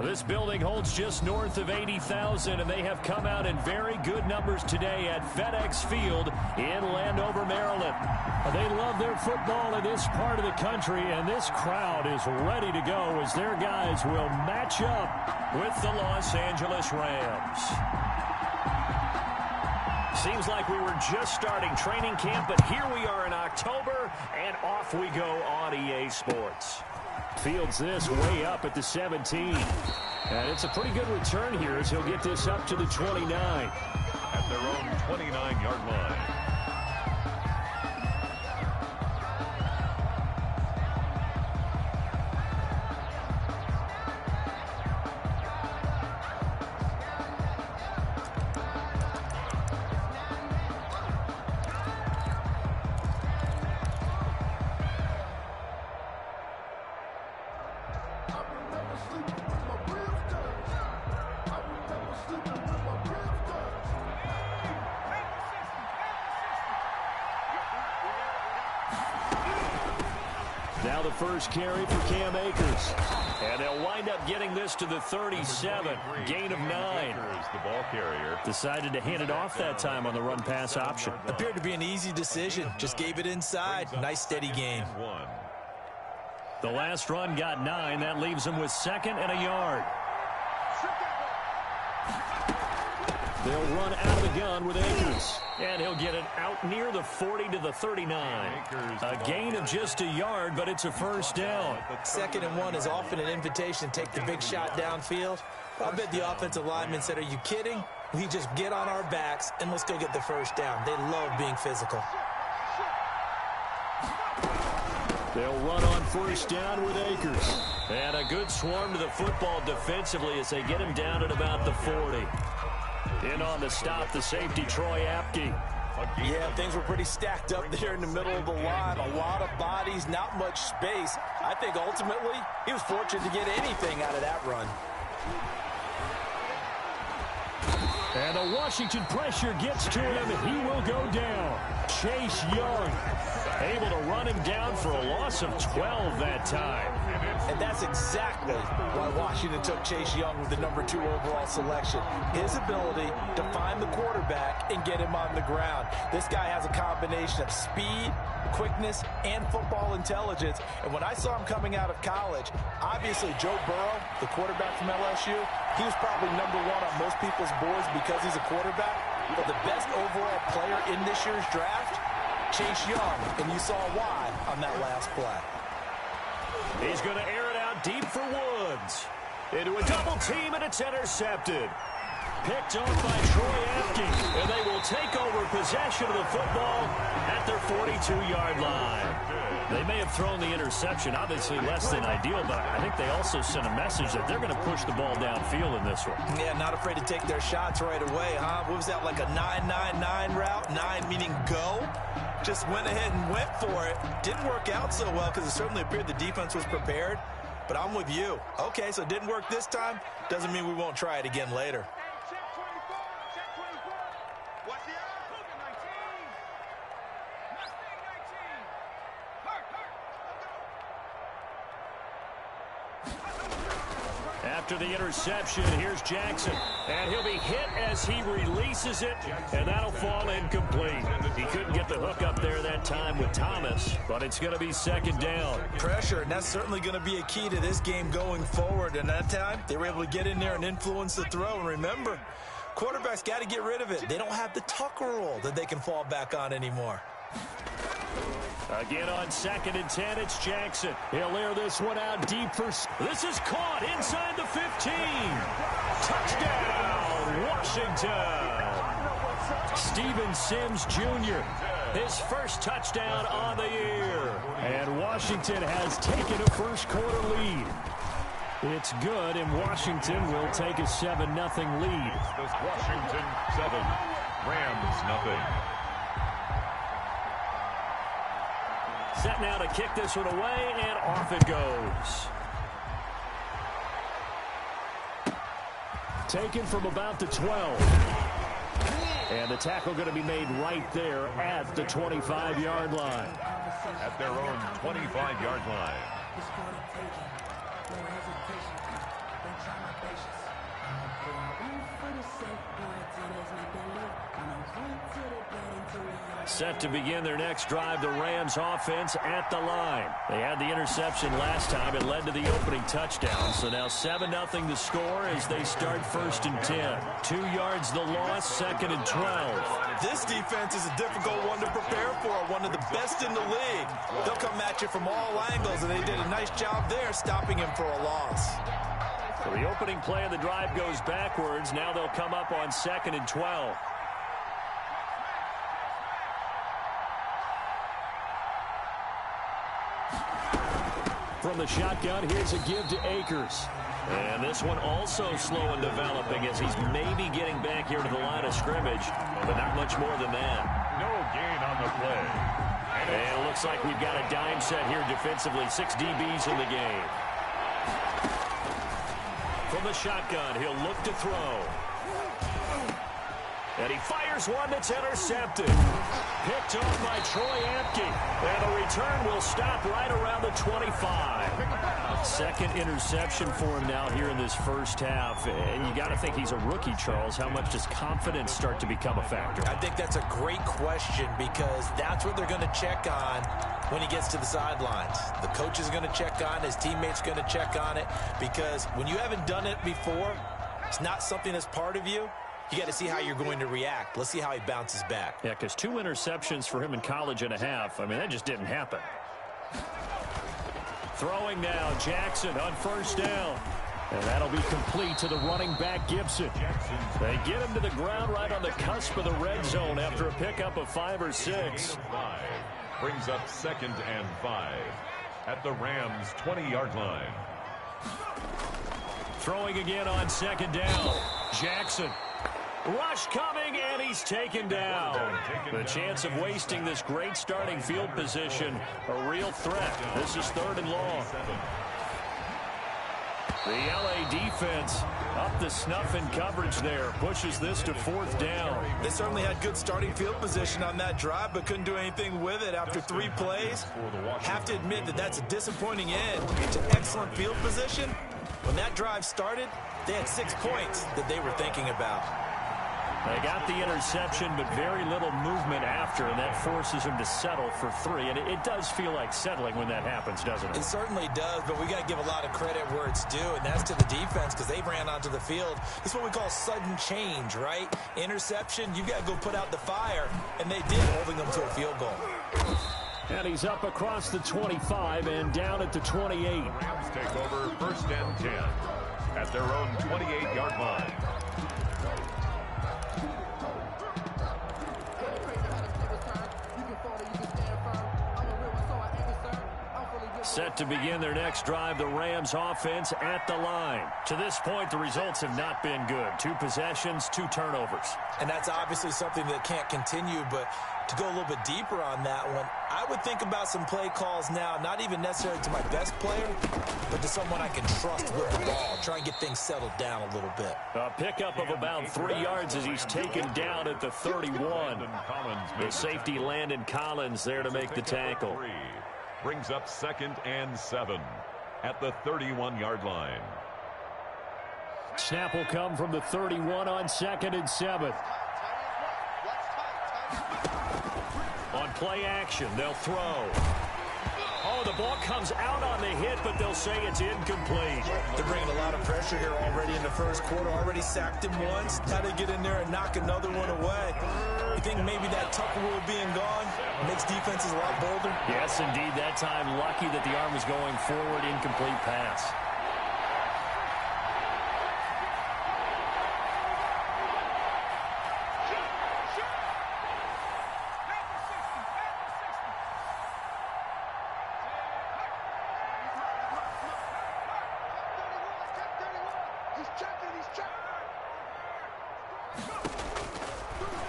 This building holds just north of 80,000, and they have come out in very good numbers today at FedEx Field in Landover, Maryland. They love their football in this part of the country, and this crowd is ready to go as their guys will match up with the Los Angeles Rams. Seems like we were just starting training camp, but here we are in October, and off we go on EA Sports. Fields this way up at the 17. And it's a pretty good return here as he'll get this up to the 29. At their own 29-yard line. Now the first carry for Cam Akers. And they'll wind up getting this to the 37. Gain of 9. The ball carrier Decided to hand it off that time on the run-pass option. Appeared to be an easy decision. Just gave it inside. Nice steady gain. The last run got 9. That leaves him with 2nd and a yard. They'll run out of the gun with Akers. And he'll get it out near the 40 to the 39. A gain of just a yard, but it's a first down. 2nd and 1 is often an invitation to take the big shot downfield. I bet the offensive lineman said, are you kidding? We just get on our backs and let's go get the first down. They love being physical. They'll run on first down with Akers. And a good swarm to the football defensively as they get him down at about the 40. In on the stop, the safety, Troy Apke. Yeah, things were pretty stacked up there in the middle of the line. A lot of bodies, not much space. I think ultimately he was fortunate to get anything out of that run. And the Washington pressure gets to him. He will go down. Chase Young able to run him down for a loss of 12 that time. And that's exactly why Washington took Chase Young with the number 2 overall selection. His ability to find the quarterback and get him on the ground. This guy has a combination of speed, quickness, and football intelligence. And when I saw him coming out of college, obviously Joe Burrow, the quarterback from LSU, he was probably number 1 on most people's boards because he's a quarterback. But the best overall player in this year's draft, Chase Young, and you saw why on that last play. He's going to air it out deep for Woods. Into a double team, and it's intercepted. Picked off by Troy Apke, and they will take over possession of the football at their 42-yard line. They may have thrown the interception, obviously less than ideal, but I think they also sent a message that they're going to push the ball downfield in this one. Yeah, not afraid to take their shots right away, huh? What was that, like a 9-9-9 route? 9 meaning go? Just went ahead and went for it. Didn't work out so well because it certainly appeared the defense was prepared. But I'm with you. Okay, so it didn't work this time. Doesn't mean we won't try it again later. After the interception, here's Jackson. And he'll be hit as he releases it, and that'll fall incomplete. He couldn't get the hook up there that time with Thomas, but it's going to be 2nd down. Pressure, and that's certainly going to be a key to this game going forward. And that time, they were able to get in there and influence the throw. And remember, quarterbacks got to get rid of it. They don't have the tuck rule that they can fall back on anymore. Again on 2nd and 10, it's Jackson. He'll air this one out deep for... This is caught inside the 15. Touchdown, Washington. Steven Sims Jr., his first touchdown on the year. And Washington has taken a first-quarter lead. It's good, and Washington will take a 7-0 lead. Washington 7, Rams nothing. Set now to kick this one away, and off it goes. Taken from about the 12. And the tackle going to be made right there at the 25-yard line. At their own 25-yard line. Set to begin their next drive, the Rams offense at the line. They had the interception last time. It led to the opening touchdown. So now 7-0 the score as they start 1st and 10. 2 yards the loss, 2nd and 12. This defense is a difficult one to prepare for, one of the best in the league. They'll come at you from all angles, and they did a nice job there stopping him for a loss. So the opening play of the drive goes backwards. Now they'll come up on 2nd and 12. From the shotgun, here's a give to Akers. And this one also slow in developing as he's maybe getting back here to the line of scrimmage, but not much more than that. No gain on the play. And it looks like we've got a dime set here defensively. 6 DBs in the game. From the shotgun, he'll look to throw. And he fires one that's intercepted. Picked off by Troy Apke. And the return will stop right around the 25. 2nd interception for him now here in this first half. And you got to think he's a rookie, Charles. How much does confidence start to become a factor? I think that's a great question because that's what they're going to check on when he gets to the sidelines. The coach is going to check on, his teammates going to check on it, because when you haven't done it before, it's not something that's part of you. You got to see how you're going to react. Let's see how he bounces back. Yeah, because 2 interceptions for him in college and a half. I mean, that just didn't happen. Throwing now, Jackson on 1st down. And that'll be complete to the running back, Gibson. They get him to the ground right on the cusp of the red zone after a pickup of 5 or 6. Brings up 2nd and 5 at the Rams' 20-yard line. Throwing again on 2nd down. Jackson. Rush coming, and he's taken down. The chance of wasting this great starting field position, a real threat. This is 3rd and long. The LA defense up the snuff in coverage there. Pushes this to 4th down. They certainly had good starting field position on that drive, but couldn't do anything with it after 3 plays. Have to admit that that's a disappointing end to excellent field position. When that drive started, they had 6 points that they were thinking about. They got the interception, but very little movement after, and that forces him to settle for 3. And it does feel like settling when that happens, doesn't it? It certainly does, but we got to give a lot of credit where it's due, and that's to the defense because they ran onto the field. It's what we call sudden change, right? Interception, you got to go put out the fire, and they did, holding them to a field goal. And he's up across the 25 and down at the 28. Rams take over 1st and 10 at their own 28-yard line. Set to begin their next drive, the Rams offense at the line. To this point, the results have not been good. 2 possessions, 2 turnovers. And that's obviously something that can't continue, but to go a little bit deeper on that one, I would think about some play calls now, not even necessarily to my best player, but to someone I can trust with the ball. Try and get things settled down a little bit. A pickup of about 3 yards as he's taken down at the 31. The safety Landon Collins there to make the tackle. Brings up 2nd and 7 at the 31-yard line. Snap will come from the 31 on 2nd and 7. On play action, they'll throw. Oh, the ball comes out on the hit, but they'll say it's incomplete. They're bringing a lot of pressure here already in the first quarter. Already sacked him once. Now they get in there and knock another one away. You think maybe that Tucker rule being gone makes defenses a lot bolder? Yes, indeed. That time, lucky that the arm was going forward, incomplete pass.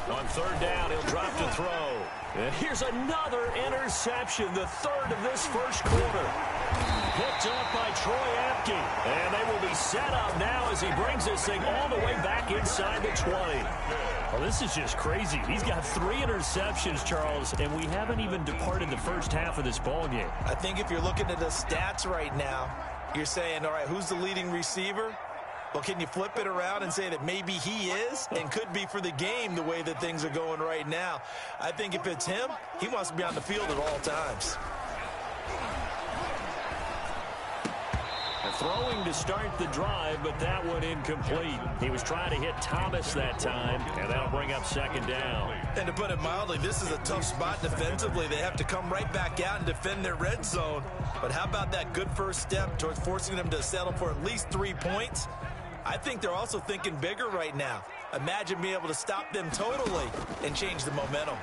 On 3rd down, he'll drop to throw. And here's another interception, the 3rd of this first quarter. Picked up by Troy Apke. And they will be set up now as he brings this thing all the way back inside the 20. Well, this is just crazy. He's got 3 interceptions, Charles, and we haven't even departed the first half of this ballgame. I think if you're looking at the stats right now, you're saying, all right, who's the leading receiver? Well, can you flip it around and say that maybe he is and could be for the game the way that things are going right now? I think if it's him, he wants to be on the field at all times. Throwing to start the drive, but that one incomplete. He was trying to hit Thomas that time, and that'll bring up second down. And to put it mildly, this is a tough spot defensively. They have to come right back out and defend their red zone. But how about that good first step towards forcing them to settle for at least 3 points? I think they're also thinking bigger right now. Imagine being able to stop them totally and change the momentum.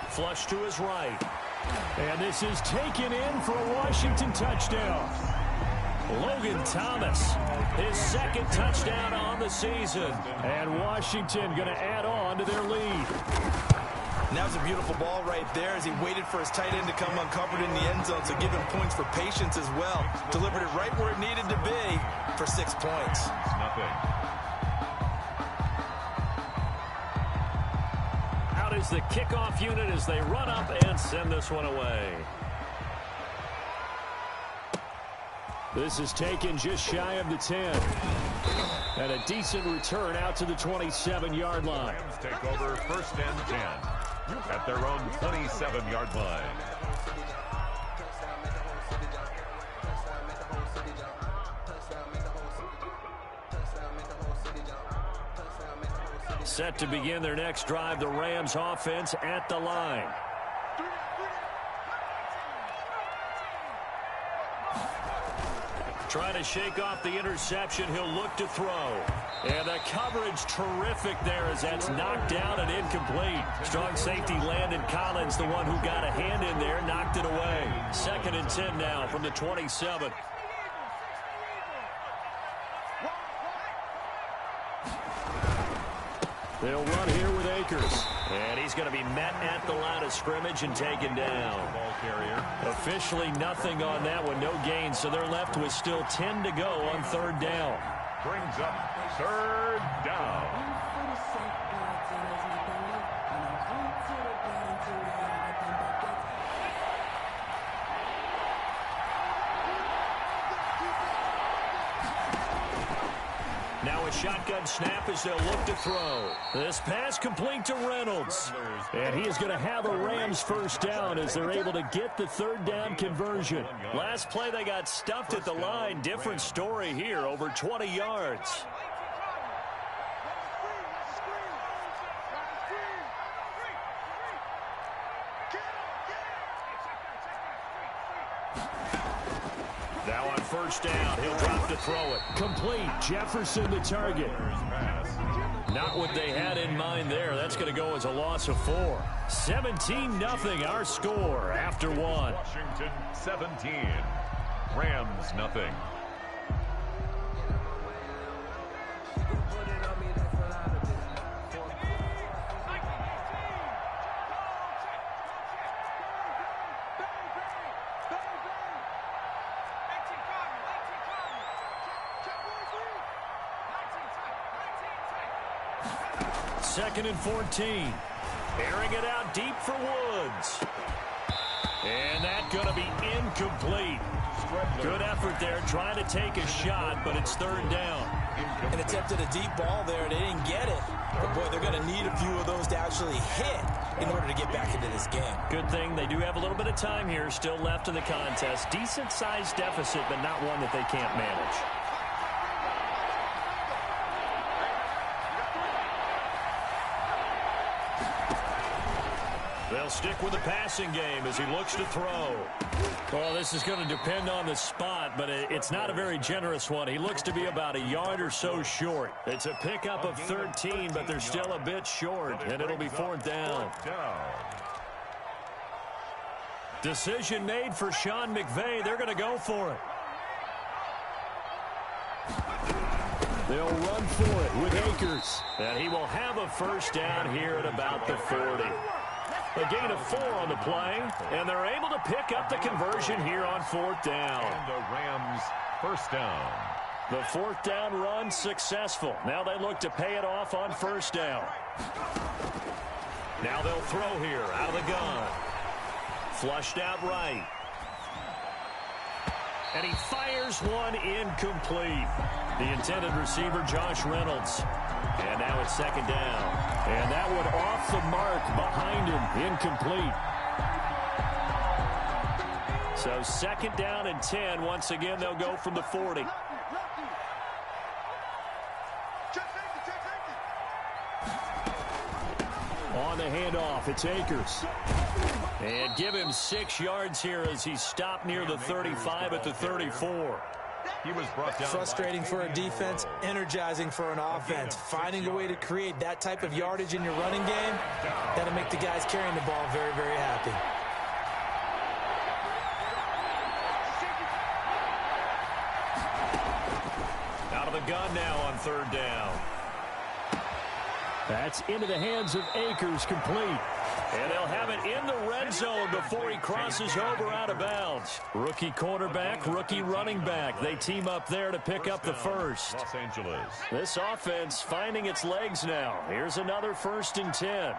Flush to his right. And this is taken in for a Washington touchdown. Logan Thomas, his second touchdown on the season. And Washington going to add on to their lead. And that was a beautiful ball right there as he waited for his tight end to come uncovered in the end zone, so give him points for patience as well. Delivered it right where it needed to be for 6 points. Nothing. Out is the kickoff unit as they run up and send this one away. This is taken just shy of the 10. And a decent return out to the 27-yard line. Rams take over first and 10 at their own 27-yard line. Set to begin their next drive, the Rams offense at the line. Trying to shake off the interception. He'll look to throw. And the coverage terrific there as that's knocked down and incomplete. Strong safety Landon Collins, the one who got a hand in there, knocked it away. 2nd and 10 now from the 27. They'll run here with Akers. And he's going to be met at the line of scrimmage and taken down. Ball carrier. Officially nothing on that one, no gain, so they're left with still 10 to go on 3rd down. Brings up 3rd down. Now a shotgun snap as they'll look to throw. This pass complete to Reynolds. And he is going to have a Rams first down as they're able to get the 3rd down conversion. Last play they got stuffed at the line. Different story here, over 20 yards. Now on first down, he'll drop to throw it. Complete. Jefferson the target. Not what they had in mind there. That's going to go as a loss of 4. 17-0 our score after 1. Washington 17. Rams nothing. Second and 14. Airing it out deep for Woods. And that's going to be incomplete. Good effort there trying to take a shot, but it's 3rd down. And attempted a deep ball there. They didn't get it. But, boy, they're going to need a few of those to actually hit in order to get back into this game. Good thing they do have a little bit of time here still left in the contest. Decent-sized deficit, but not one that they can't manage. They'll stick with the passing game as he looks to throw. Well, this is going to depend on the spot, but it's not a very generous one. He looks to be about a yard or so short. It's a pickup of 13, but they're still a bit short, and it'll be 4th down. Decision made for Sean McVay. They're going to go for it. They'll run for it with Akers. And he will have a first down here at about the 40. A gain of 4 on the play, and they're able to pick up the conversion here on 4th down. And the Rams first down. The 4th down run successful. Now they look to pay it off on 1st down. Now they'll throw here out of the gun. Flushed out right. And he fires one incomplete. The intended receiver, Josh Reynolds. And now it's second down. And that one off the mark behind him, incomplete. So second down and 10. Once again, they'll go from the 40. On the handoff, it's Akers. And give him 6 yards here as he stopped near the 35 at the 34. He was brought down. Frustrating for a defense, energizing for an offense. Finding a way to create that type of yardage in your running game, that'll make the guys carrying the ball very, very happy. Out of the gun now on third down. That's into the hands of Akers, complete. And they'll have it in the red zone before he crosses over out of bounds. Rookie quarterback, rookie running back. They team up there to pick up the first. Los Angeles. This offense finding its legs now. Here's another 1st and 10.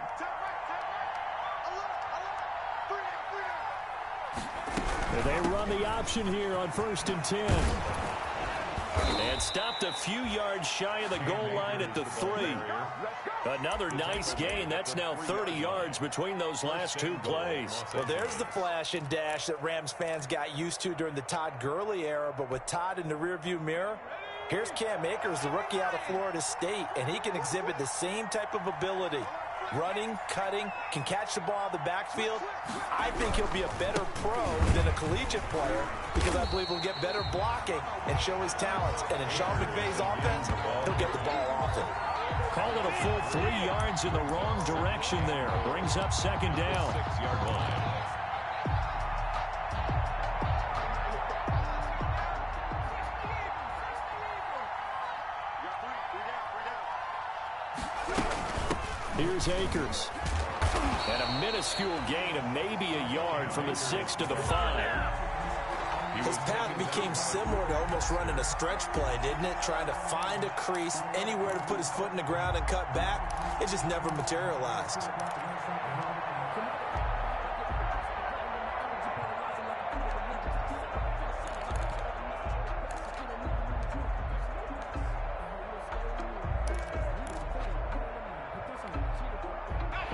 They run the option here on 1st and 10. And stopped a few yards shy of the goal line at the 3. Another nice gain. That's now 30 yards between those last 2 plays. Well, there's the flash and dash that Rams fans got used to during the Todd Gurley era, but with Todd in the rearview mirror, here's Cam Akers, the rookie out of Florida State, and he can exhibit the same type of ability. Running, cutting, can catch the ball in the backfield. I think he'll be a better pro than a collegiate player because I believe he'll get better blocking and show his talents. And in Sean McVay's offense, he'll get the ball often. Call it a full 3 yards in the wrong direction there. Brings up second down. 6-yard line. Here's Akers. And a minuscule gain of maybe a yard from the 6 to the 5. His path became similar to almost running a stretch play, didn't it? Trying to find a crease, anywhere to put his foot in the ground and cut back. It just never materialized.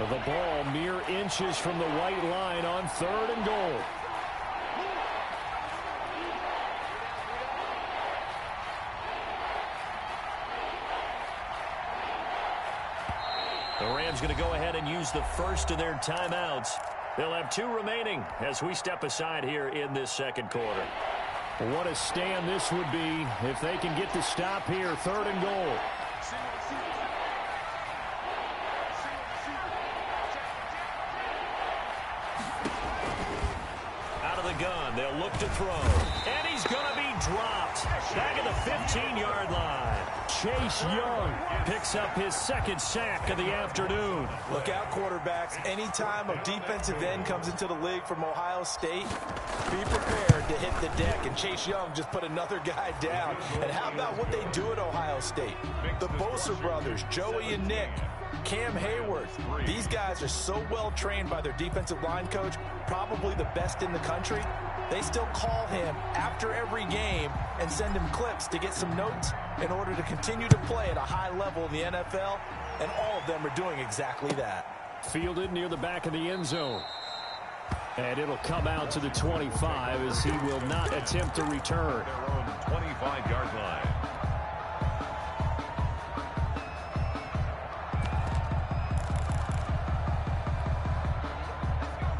The ball mere inches from the white line on 3rd and goal. The Rams going to go ahead and use the first of their timeouts. They'll have 2 remaining as we step aside here in this second quarter. What a stand this would be if they can get the stop here, 3rd and goal. Gun. They'll look to throw. And he's going to be dropped. Back at the 15-yard line. Chase Young picks up his 2nd sack of the afternoon. Look out, quarterbacks. Anytime a defensive end comes into the league from Ohio State, be prepared to hit the deck. And Chase Young just put another guy down. And how about what they do at Ohio State? The Bosa brothers, Joey and Nick, Cam Hayward. These guys are so well trained by their defensive line coach, probably the best in the country. They still call him after every game and send him clips to get some notes in order to continue to play at a high level in the NFL, and all of them are doing exactly that. Fielded near the back of the end zone. And it'll come out to the 25 as he will not attempt to return. Their own 25-yard line.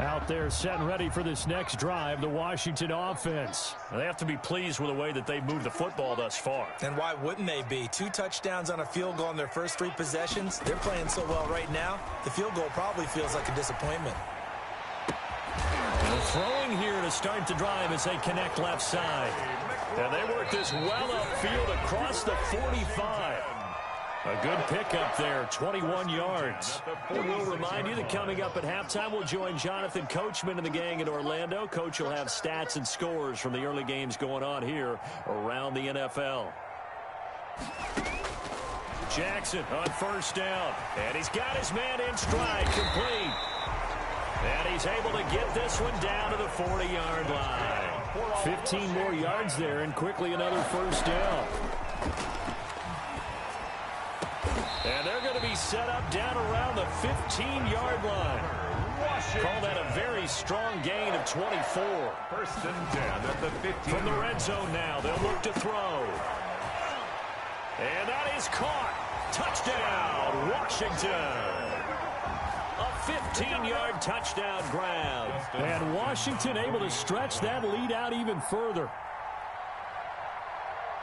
Out there set and ready for this next drive, the Washington offense. They have to be pleased with the way that they've moved the football thus far. And why wouldn't they be? 2 touchdowns on a field goal in their first 3 possessions. They're playing so well right now, the field goal probably feels like a disappointment. And throwing here to start the drive as they connect left side. And they work this well upfield across the 45. A good pickup there, 21 yards. And we'll remind you that coming up at halftime, we'll join Jonathan Coachman and the gang in Orlando. Coach will have stats and scores from the early games going on here around the NFL. Jackson on 1st down. And he's got his man in stride, complete. And he's able to get this one down to the 40-yard line. 15 more yards there, and quickly another first down. And they're going to be set up down around the 15-yard line. Call that a very strong gain of 24. First and 10 at the 15. From the red zone now, they'll look to throw. And that is caught. Touchdown, Washington. A 15-yard touchdown grab. And Washington able to stretch that lead out even further.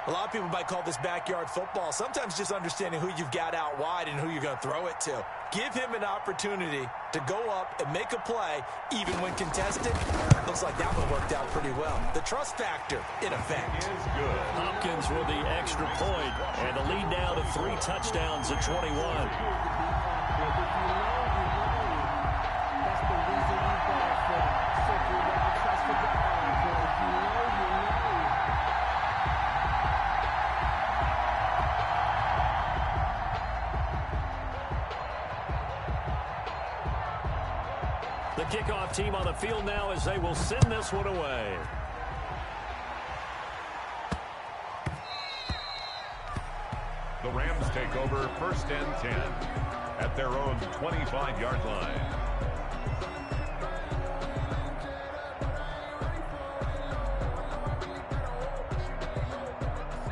A lot of people might call this backyard football. Sometimes just understanding who you've got out wide and who you're going to throw it to. Give him an opportunity to go up and make a play, even when contested. Looks like that one worked out pretty well. The trust factor, in effect. Is good. Hopkins with the extra point, and the lead now to 3 touchdowns at 21. The kickoff team on the field now as they will send this one away. The Rams take over first and 10 at their own 25-yard line.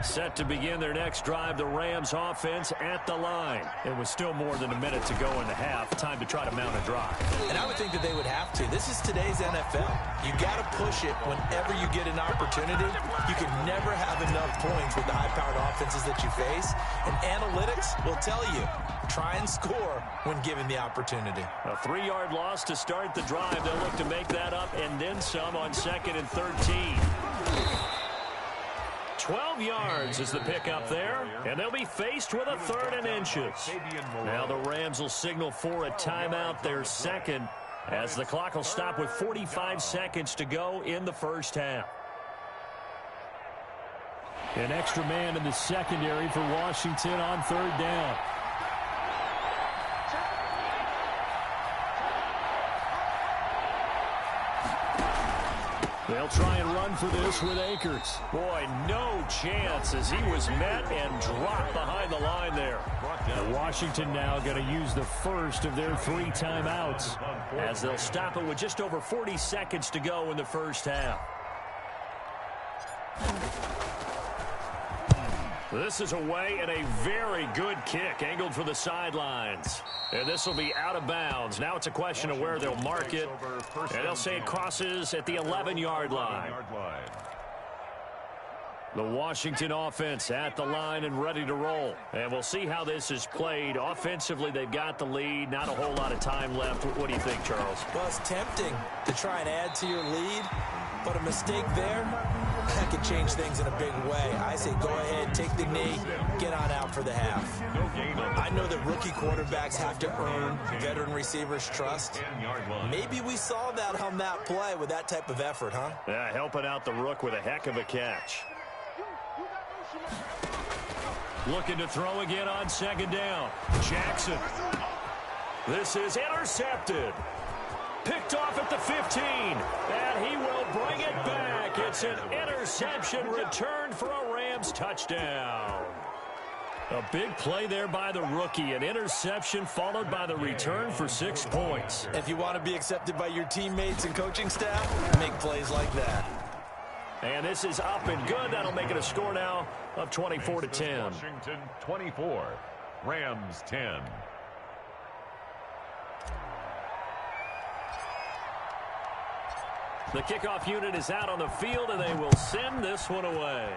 Set to begin their next drive, the Rams offense at the line. It was still more than a minute to go in the half. Time to try to mount a drive. And I would think that they would have to. This is today's NFL. You got to push it whenever you get an opportunity. You can never have enough points with the high-powered offenses that you face. And analytics will tell you, try and score when given the opportunity. A 3-yard loss to start the drive. They'll look to make that up and then some on 2nd and 13. 12 yards is the pickup there, and they'll be faced with a 3rd and inches. Now the Rams will signal for a timeout, their second, as the clock will stop with 45 seconds to go in the first half. An extra man in the secondary for Washington on 3rd down. They'll try and run for this with Akers. Boy, no chance as he was met and dropped behind the line there. And Washington now going to use the first of their 3 timeouts as they'll stop it with just over 40 seconds to go in the first half. This is away and a very good kick angled for the sidelines. And this will be out of bounds. Now it's a question of where they'll mark it. And they'll say it crosses at the 11-yard line. The Washington offense at the line and ready to roll. And we'll see how this is played. Offensively, they've got the lead. Not a whole lot of time left. What do you think, Charles? Well, it's tempting to try and add to your lead. But a mistake there, that could change things in a big way. I say go ahead, take the knee, get on out for the half. I know that rookie quarterbacks have to earn veteran receivers' trust. Maybe we saw that on that play with that type of effort, huh? Yeah, helping out the rook with a heck of a catch. Looking to throw again on 2nd down. Jackson. This is intercepted. Picked off at the 15, and he will bring it back. It's an interception returned for a Rams touchdown. A big play there by the rookie. An interception followed by the return for 6 points. If you want to be accepted by your teammates and coaching staff, make plays like that. And this is up and good. That'll make it a score now of 24-10. Washington 24, Rams 10. The kickoff unit is out on the field, and they will send this one away.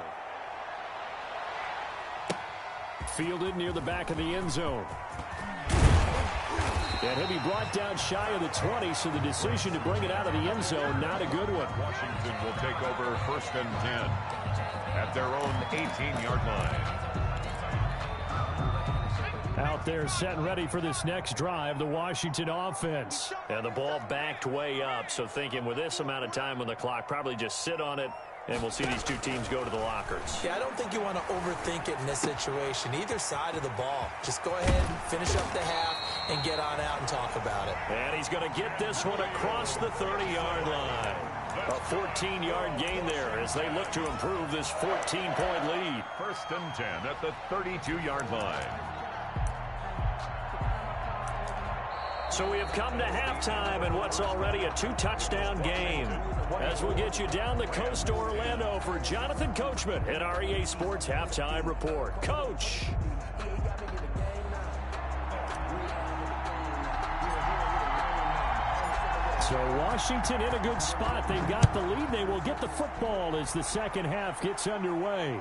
Fielded near the back of the end zone. And he'll be brought down shy of the 20, so the decision to bring it out of the end zone, not a good one. Washington will take over 1st and 10 at their own 18-yard line. Out there set and ready for this next drive, the Washington offense. And the ball backed way up, so thinking with this amount of time on the clock, probably just sit on it And we'll see these two teams go to the lockers. Yeah, I don't think you want to overthink it in this situation. Either side of the ball. Just go ahead and finish up the half and get on out and talk about it. And he's going to get this one across the 30-yard line. A 14-yard gain there as they look to improve this 14-point lead. 1st and 10 at the 32-yard line. So we have come to halftime in what's already a 2-touchdown game. As we'll get you down the coast to Orlando for Jonathan Coachman at our EA Sports Halftime Report. Coach. So Washington in a good spot. They've got the lead. They will get the football as the second half gets underway.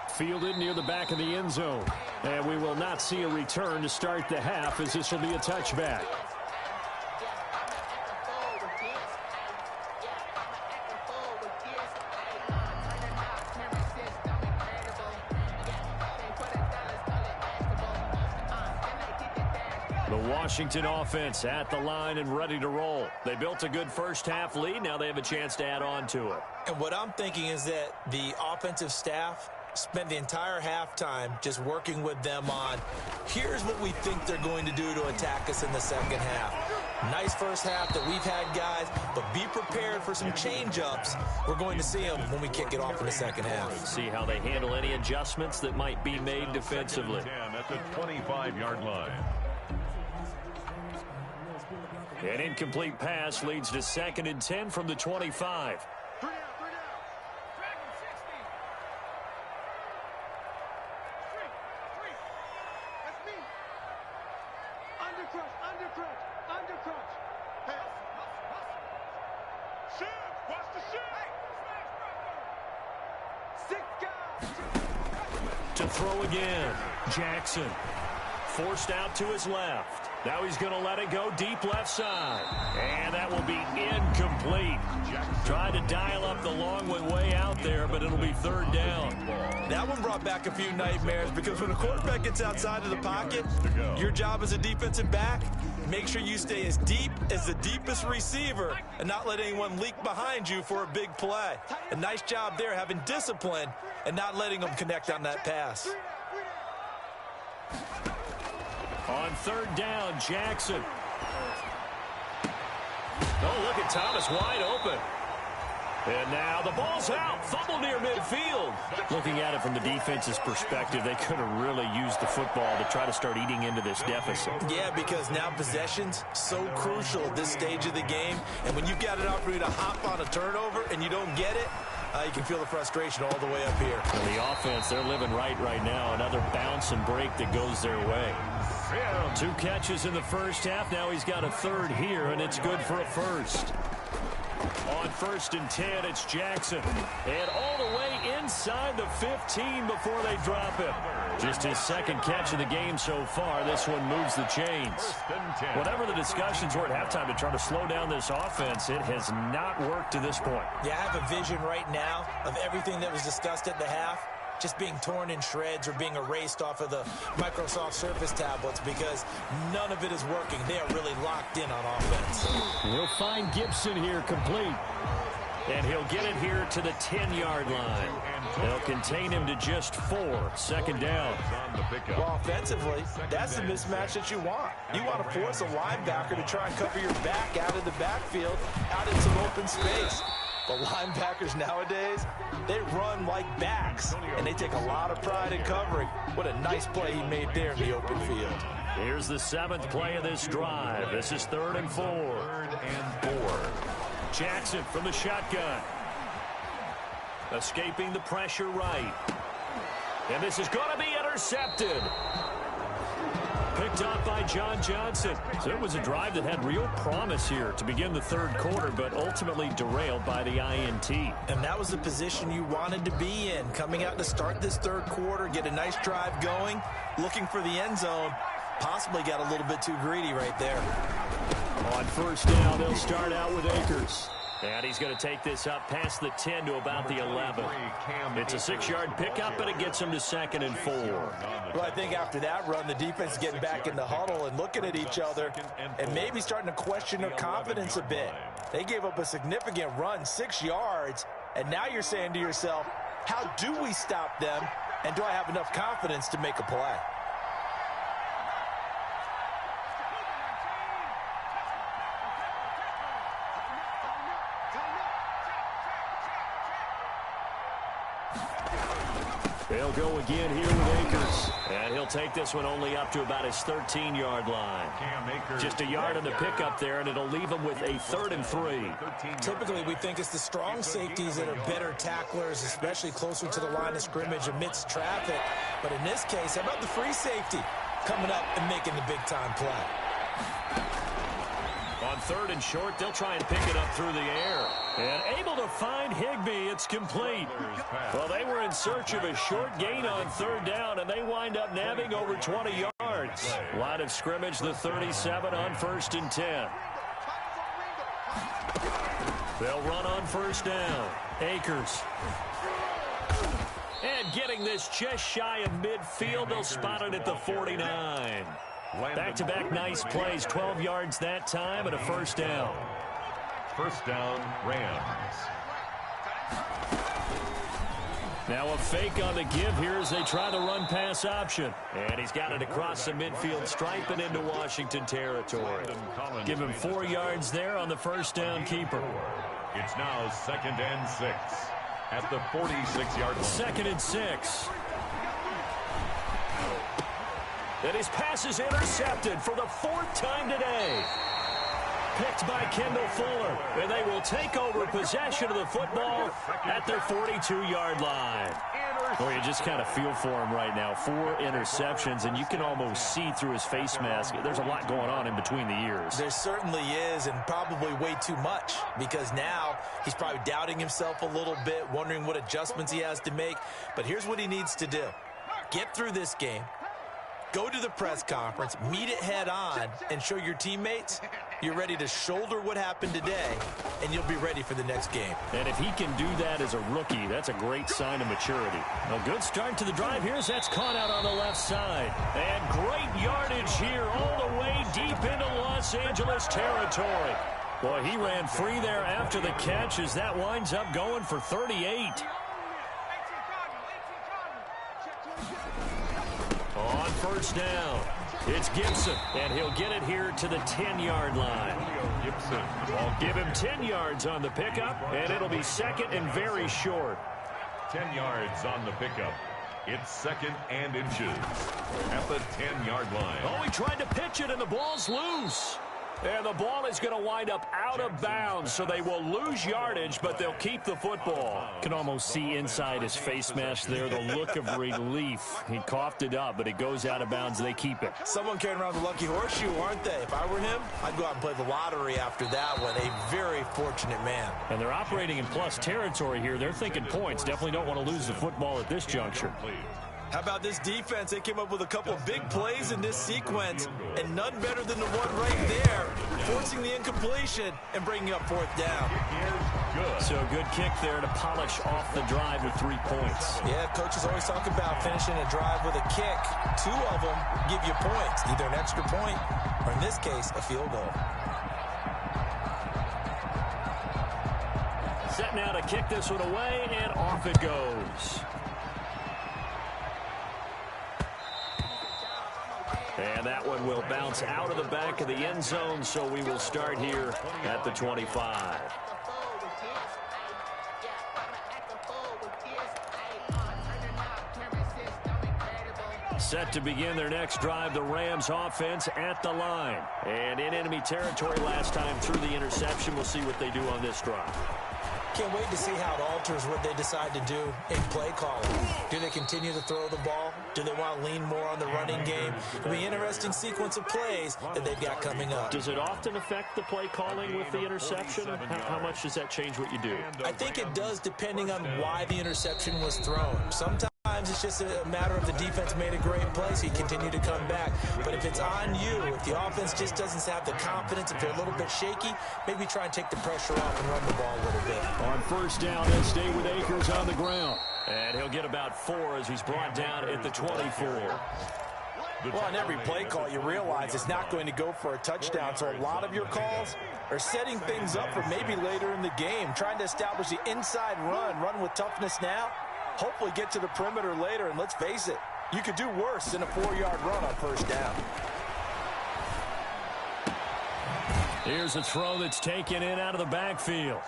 Fielded near the back of the end zone. And we will not see a return to start the half as this will be a touchback. The Washington offense at the line and ready to roll. They built a good first half lead. Now they have a chance to add on to it. And what I'm thinking is that the offensive staff spent the entire halftime just working with them on, here's what we think they're going to do to attack us in the second half. Nice first half that we've had, guys, but be prepared for some change-ups. We're going to see them when we kick it off in the second half. See how they handle any adjustments that might be made defensively. At the 25-yard line. An incomplete pass leads to 2nd and 10 from the 25. To throw again. Jackson forced out to his left. Now he's going to let it go deep left side. And that will be incomplete. Tried to dial up the long one way out there, but it'll be 3rd down. That one brought back a few nightmares because when a quarterback gets outside of the pocket, your job as a defensive back, make sure you stay as deep as the deepest receiver and not let anyone leak behind you for a big play. A nice job there having discipline and not letting them connect on that pass. On 3rd down, Jackson. Oh, look at Thomas wide open. And now the ball's out. Fumble near midfield. Looking at it from the defense's perspective, they could have really used the football to try to start eating into this deficit. Yeah, because now possession's so crucial at this stage of the game. And when you've got an opportunity to hop on a turnover and you don't get it, you can feel the frustration all the way up here. And the offense, they're living right now. Another bounce and break that goes their way. 2 catches in the first half. Now he's got a 3rd here, and it's good for a 1st. On 1st and 10, it's Jackson. And all the way inside the 15 before they drop him. Just his 2nd catch of the game so far. This one moves the chains. Whatever the discussions were at halftime to try to slow down this offense, it has not worked to this point. Yeah, I have a vision right now of everything that was discussed at the half just being torn in shreds or being erased off of the Microsoft Surface tablets because none of it is working. They are really locked in on offense. We'll find Gibson here complete. And he'll get it here to the 10-yard line. They'll contain him to just 4. 2nd down. Well, offensively, that's the mismatch that you want. You want to force a linebacker to try and cover your back out of the backfield, out in some open space. The linebackers nowadays, they run like backs, and they take a lot of pride in covering. What a nice play he made there in the open field. Here's the 7th play of this drive. This is 3rd and 4. 3rd and 4. Jackson from the shotgun. Escaping the pressure right. And this is going to be intercepted. Picked off by John Johnson. So it was a drive that had real promise here to begin the 3rd quarter, but ultimately derailed by the INT. And that was the position you wanted to be in. Coming out to start this 3rd quarter, get a nice drive going, looking for the end zone. Possibly got a little bit too greedy right there. On 1st down, they'll start out with Akers. And he's going to take this up past the 10 to about the 11. It's a 6-yard pickup, but it gets him to 2nd and 4. Well, I think after that run, the defense is getting back in the huddle and looking at each other and maybe starting to question their confidence a bit. They gave up a significant run, 6 yards, And now you're saying to yourself, how do we stop them? And do I have enough confidence to make a play? They'll go again here with Akers. And he'll take this one only up to about his 13-yard line. Just a yard on the pickup there, and it'll leave him with a 3rd and 3. Typically, we think it's the strong safeties that are better tacklers, especially closer to the line of scrimmage amidst traffic. But in this case, how about the free safety coming up and making the big-time play? On 3rd and short, they'll try and pick it up through the air. And able to find Higbee. It's complete. Well, they were in search of a short gain on 3rd down, and they wind up nabbing over 20 yards. Line of scrimmage, the 37 on 1st and 10. They'll run on 1st down. Akers. And getting this just shy of midfield, they'll spot it at the 49. Back-to-back nice plays, 12 yards that time, and a 1st down. 1st down, Rams. Now a fake on the give here as they try the run-pass option. And he's got it across the midfield stripe and into Washington territory. Give him 4 yards there on the 1st down keeper. It's now 2nd and 6 at the 46-yard line. 2nd and 6. And his pass is intercepted for the 4th time today. Picked by Kendall Fuller. And they will take over possession of the football at their 42-yard line. Well, you just kind of feel for him right now. 4 interceptions, and you can almost see through his face mask. There's a lot going on in between the ears. There certainly is, and probably way too much, because now he's probably doubting himself a little bit, wondering what adjustments he has to make. But here's what he needs to do. Get through this game. Go to the press conference, meet it head on, and show your teammates you're ready to shoulder what happened today, and you'll be ready for the next game. And if he can do that as a rookie, that's a great sign of maturity. A good start to the drive here as that's caught out on the left side. And great yardage here all the way deep into Los Angeles territory. Boy, he ran free there after the catch as that winds up going for 38. On 1st down, it's Gibson, and he'll get it here to the 10-yard line. Gibson. I'll give him 10 yards on the pickup, and it'll be 2nd and very short. 10 yards on the pickup. It's 2nd and inches at the 10-yard line. Oh, he tried to pitch it, and the ball's loose. And the ball is going to wind up out of bounds, so they will lose yardage, but they'll keep the football. Can almost see inside his face mask there the look of relief. He coughed it up, but it goes out of bounds. They keep it. Someone carrying around the lucky horseshoe, aren't they? If I were him, I'd go out and play the lottery after that one. A very fortunate man. And they're operating in plus territory here. They're thinking points. Definitely don't want to lose the football at this juncture. How about this defense? They came up with a couple of big plays in this sequence, and none better than the one right there, forcing the incompletion and bringing up 4th down. So a good kick there to polish off the drive with 3 points. Yeah, coaches always talk about finishing a drive with a kick. 2 of them give you points, either an extra point or, in this case, a field goal. Set now to kick this one away, and off it goes. And that one will bounce out of the back of the end zone, so we will start here at the 25. Set to begin their next drive, the Rams offense at the line. And in enemy territory last time through the interception. We'll see what they do on this drive. Can't wait to see how it alters what they decide to do in play calling. Do they continue to throw the ball? Do they want to lean more on the running game? It'll be an interesting sequence of plays that they've got coming up. Does it often affect the play calling with the interception? How much does that change what you do? I think it does, depending on why the interception was thrown. Sometimes it's just a matter of the defense made a great play, so you continue to come back. But if it's on you, if the offense just doesn't have the confidence, if they're a little bit shaky, maybe try and take the pressure off and run the ball a little bit. On 1st down, they'll stay with Akers on the ground. And he'll get about 4 as he's brought down at the 24. Well, on every play call, you realize it's not going to go for a touchdown, so a lot of your calls are setting things up for maybe later in the game, trying to establish the inside run with toughness now, hopefully get to the perimeter later, and let's face it, you could do worse than a 4-yard run on first down. Here's a throw that's taken in out of the backfield.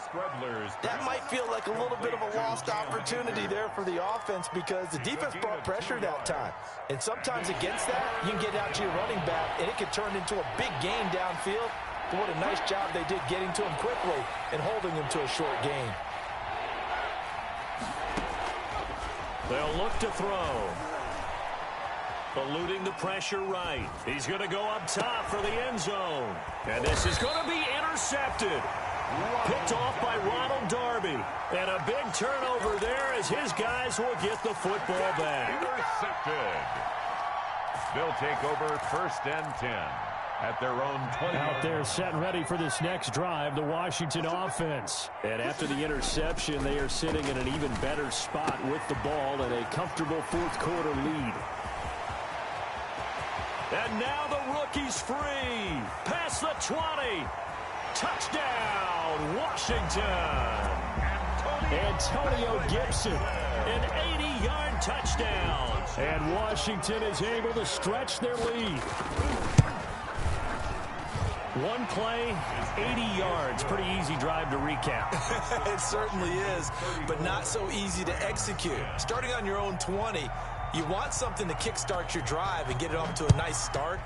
That might feel like a little bit of a lost opportunity there for the offense because the defense brought pressure that time. And sometimes against that, you can get out to your running back, and it can turn into a big gain downfield. But what a nice job they did getting to him quickly and holding him to a short gain. They'll look to throw. Eluding the pressure right. He's going to go up top for the end zone. And this is going to be intercepted. Picked off by Ronald Darby. And a big turnover there as his guys will get the football back. Intercepted. They'll take over first and 10 at their own 20. Out there set and ready for this next drive, the Washington offense. And after the interception, they are sitting in an even better spot with the ball and a comfortable fourth quarter lead. And now the rookie's free. Past the 20. Touchdown, Washington. Antonio Gibson, an 80-yard touchdown. And Washington is able to stretch their lead. One play, 80 yards. Pretty easy drive to recap. It certainly is, but not so easy to execute. Starting on your own 20, you want something to kickstart your drive and get it off to a nice start.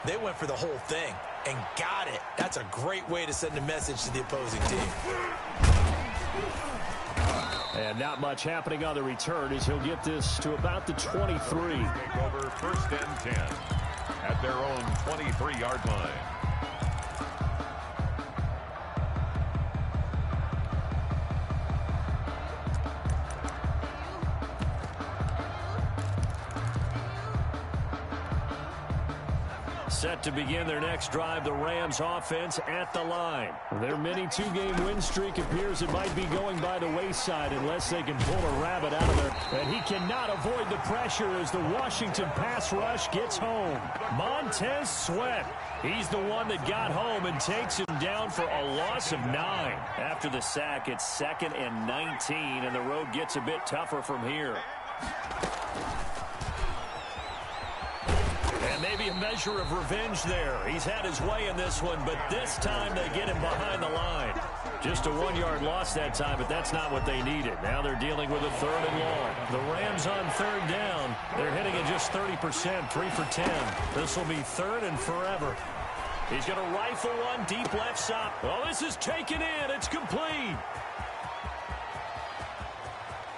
They went for the whole thing and got it. That's a great way to send a message to the opposing team. And not much happening on the return as he'll get this to about the 23. Take over first and 10 at their own 23-yard line. Set to begin their next drive, the Rams offense at the line. Their mini two-game win streak appears it might be going by the wayside unless they can pull a rabbit out of there. And he cannot avoid the pressure as the Washington pass rush gets home. Montez Sweat, he's the one that got home and takes him down for a loss of 9. After the sack, it's 2nd and 19, and the road gets a bit tougher from here. And maybe a measure of revenge there. He's had his way in this one, but this time they get him behind the line. Just a 1-yard loss that time, but that's not what they needed. Now they're dealing with a 3rd and long. The Rams on 3rd down. They're hitting at just 30%, 3 for 10. This will be 3rd and forever. He's going to rifle one deep left side. Well, this is taken in. It's complete.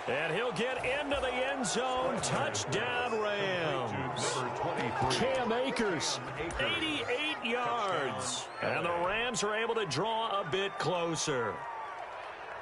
And he'll get into the end zone. Touchdown, Rams. Cam Akers, 88 yards. And the Rams are able to draw a bit closer.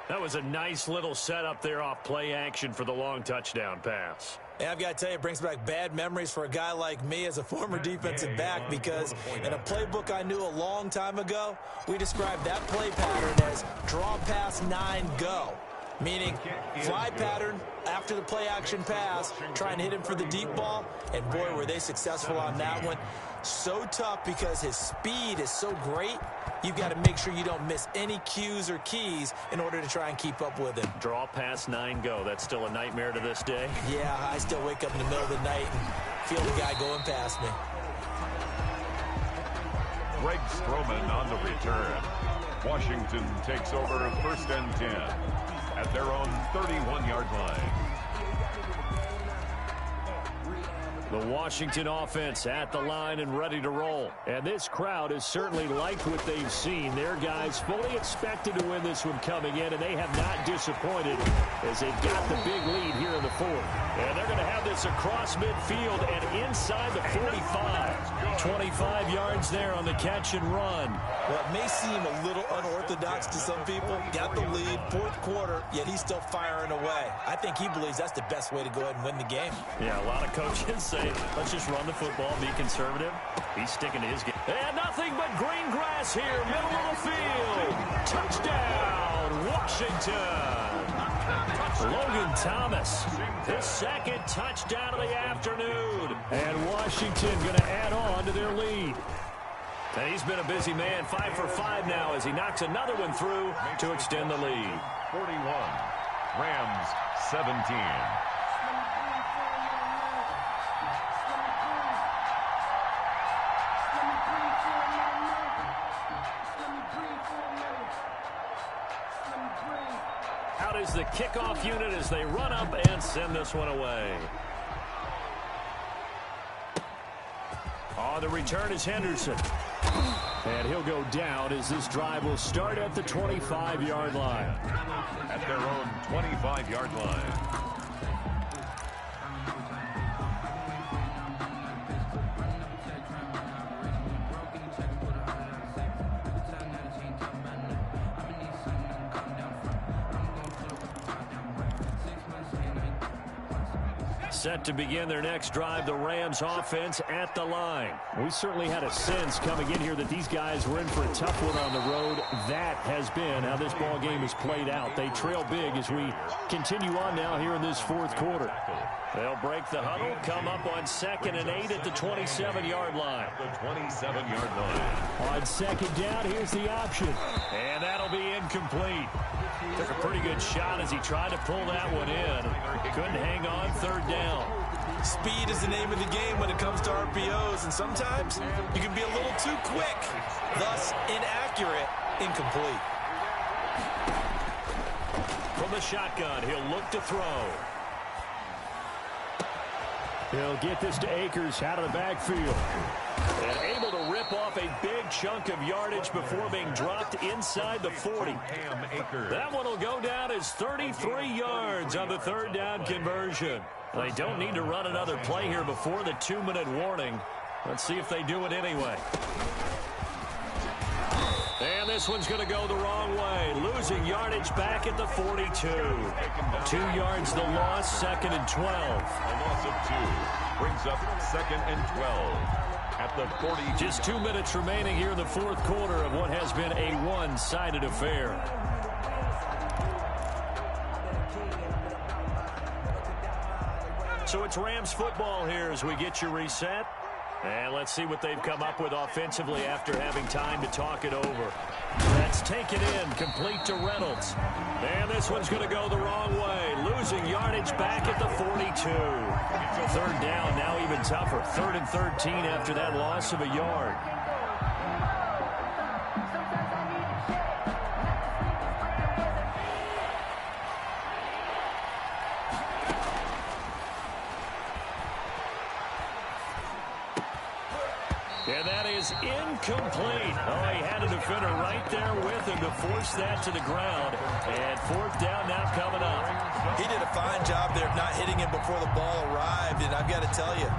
That was a nice little setup there off play action for the long touchdown pass. And I've got to tell you, it brings back bad memories for a guy like me as a former defensive back because in a playbook I knew a long time ago, we described that play pattern as draw pass 9 go. Meaning fly pattern after the play action pass, trying to hit him for the deep ball. And boy, were they successful on that one. So tough because his speed is so great. You've got to make sure you don't miss any cues or keys in order to try and keep up with him. Draw pass 9 go. That's still a nightmare to this day. Yeah, I still wake up in the middle of the night and feel the guy going past me. Greg Stroman on the return. Washington takes over first and 10 at their own 31-yard line. The Washington offense at the line and ready to roll. And this crowd has certainly liked what they've seen. Their guys fully expected to win this one coming in, and they have not disappointed as they've got the big lead here in the 4th. And they're going to have this across midfield and inside the 45. 25 yards there on the catch and run. Well, it may seem a little unorthodox to some people. Got the lead, 4th quarter, yet he's still firing away. I think he believes that's the best way to go ahead and win the game. Yeah, a lot of coaches say, let's just run the football, be conservative. He's sticking to his game. And nothing but green grass here, middle of the field. Touchdown, Washington. Logan Thomas, his second touchdown of the afternoon. And Washington going to add on to their lead. And he's been a busy man, 5 for 5 now as he knocks another one through to extend the lead. 41, Rams 17. Out is the kickoff unit as they run up and send this one away. On the return is Henderson. And he'll go down as this drive will start at the 25-yard line. At their own 25-yard line. Set to begin their next drive, the Rams offense at the line. We certainly had a sense coming in here that these guys were in for a tough one on the road. That has been how this ball game has played out. They trail big as we continue on now here in this fourth quarter. They'll break the huddle, come up on 2nd and 8 at the 27-yard line. The 27-yard line. On second down, here's the option. And that'll be incomplete. Took a pretty good shot as he tried to pull that one in. Couldn't hang on, 3rd down. Speed is the name of the game when it comes to RPOs, and sometimes you can be a little too quick, thus inaccurate, incomplete. From the shotgun, he'll look to throw. He'll get this to Akers out of the backfield. And able to rip off a big chunk of yardage before being dropped inside the 40. That one will go down as 33 yards on the 3rd down conversion. They don't need to run another play here before the 2-minute warning. Let's see if they do it anyway. And this one's going to go the wrong way. Losing yardage back at the 42. 2 yards the loss, 2nd and 12. A loss of 2 brings up 2nd and 12 at the 40. Just 2 minutes remaining here in the fourth quarter of what has been a one-sided affair. So it's Rams football here as we get you reset. And let's see what they've come up with offensively after having time to talk it over. That's taken in, complete to Reynolds. And this one's going to go the wrong way. Losing yardage back at the 42. 3rd down, now even tougher. 3rd and 13 after that loss of a yard. And that is incomplete. Oh, he had a defender right there with him to force that to the ground. And 4th down now coming up. He did a fine job there of not hitting him before the ball arrived. And I've got to tell you,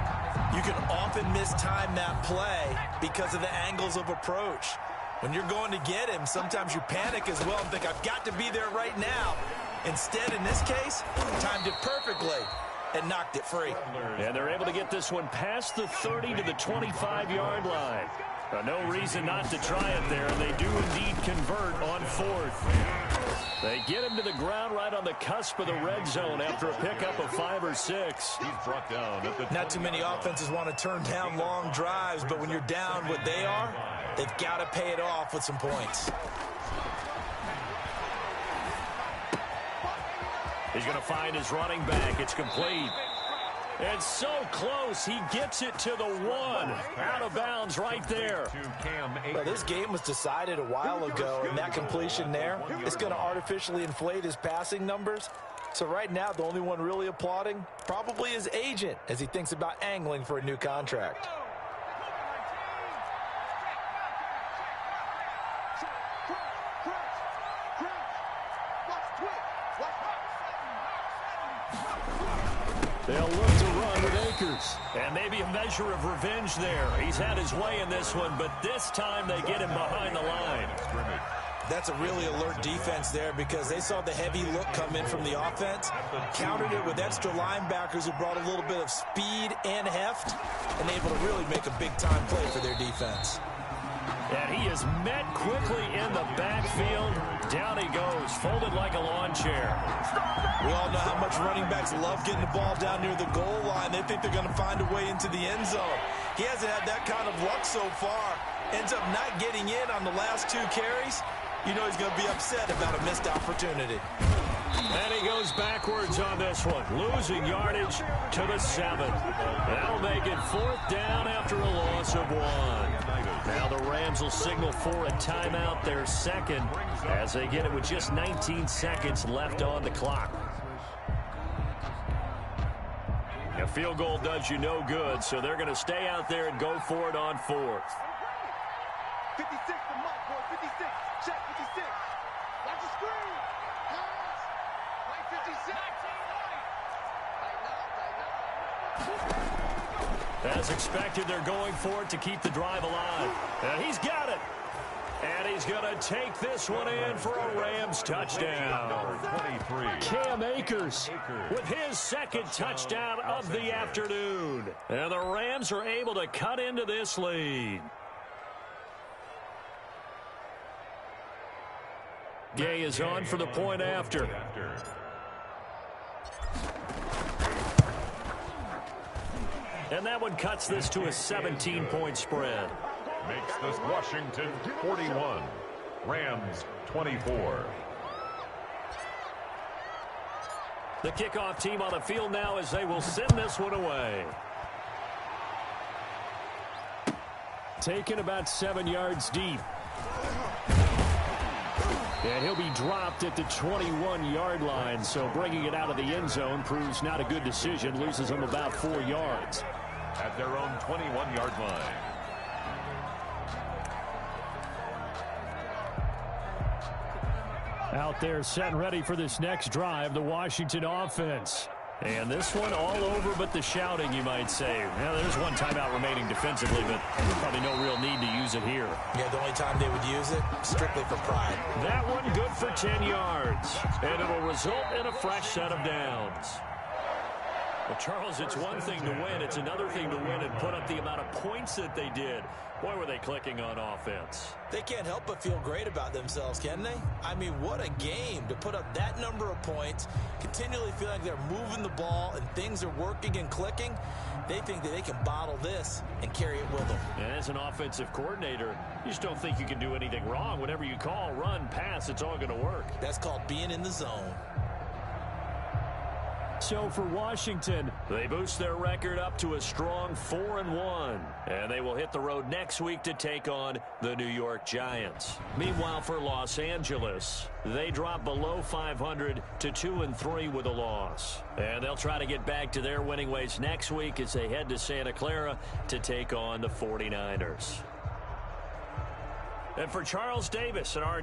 you can often mistime that play because of the angles of approach. When you're going to get him, sometimes you panic as well and think, I've got to be there right now. Instead, in this case, timed it perfectly and knocked it free. And they're able to get this one past the 30 to the 25-yard line. No reason not to try it there. They do indeed convert on 4th. They get him to the ground right on the cusp of the red zone after a pickup of 5 or 6. He's brought down at the Not too many offenses want to turn down long drives, but when you're down what they are, they've got to pay it off with some points. He's going to find his running back. It's complete. And so close. He gets it to the 1. Out of bounds right there. Well, this game was decided a while ago, and that completion there is going to artificially inflate his passing numbers. So right now, the only one really applauding probably his agent as he thinks about angling for a new contract. They'll look to run with Akers. And maybe a measure of revenge there. He's had his way in this one, but this time they get him behind the line. That's a really alert defense there because they saw the heavy look come in from the offense, countered it with extra linebackers who brought a little bit of speed and heft, and able to really make a big-time play for their defense. And he is met quickly in the backfield. Down he goes, folded like a lawn chair. We all know how much running backs love getting the ball down near the goal line. They think they're going to find a way into the end zone. He hasn't had that kind of luck so far. Ends up not getting in on the last 2 carries. You know he's going to be upset about a missed opportunity. And he goes backwards on this one, losing yardage to the 7. That'll make it 4th down after a loss of 1. Now the Rams will signal for a timeout, their second, as they get it with just 19 seconds left on the clock. A field goal does you no good, so they're going to stay out there and go for it on 4th. 56 for Mike, boy, 56. Check 56. Watch the screen. Pass. Right 56. As expected, they're going for it to keep the drive alive. And he's got it. And he's going to take this one in for a Rams touchdown. 23. Cam Akers with his second touchdown of the afternoon. And the Rams are able to cut into this lead. Gay is on for the point after. And that one cuts this to a 17-point spread. Makes this Washington 41. Rams 24. The kickoff team on the field now as they will send this one away. Taken about 7 yards deep. And he'll be dropped at the 21-yard line, so bringing it out of the end zone proves not a good decision. Loses him about 4 yards. At their own 21-yard line. Out there set and ready for this next drive, the Washington offense. And this one all over but the shouting, you might say. Now, there's one timeout remaining defensively, but probably no real need to use it here. Yeah, the only time they would use it, strictly for pride. That one good for 10 yards. And it'll result in a fresh set of downs. Well, Charles, it's one thing to win. It's another thing to win and put up the amount of points that they did. Boy, were they clicking on offense. They can't help but feel great about themselves, can they? I mean, what a game to put up that number of points, continually feel like they're moving the ball and things are working and clicking. They think that they can bottle this and carry it with them. And as an offensive coordinator, you just don't think you can do anything wrong. Whatever you call, run, pass, it's all going to work. That's called being in the zone. So for Washington, they boost their record up to a strong 4-1. And they will hit the road next week to take on the New York Giants. Meanwhile, for Los Angeles, they drop below 500 to 2-3 with a loss. And they'll try to get back to their winning ways next week as they head to Santa Clara to take on the 49ers. And for Charles Davis and our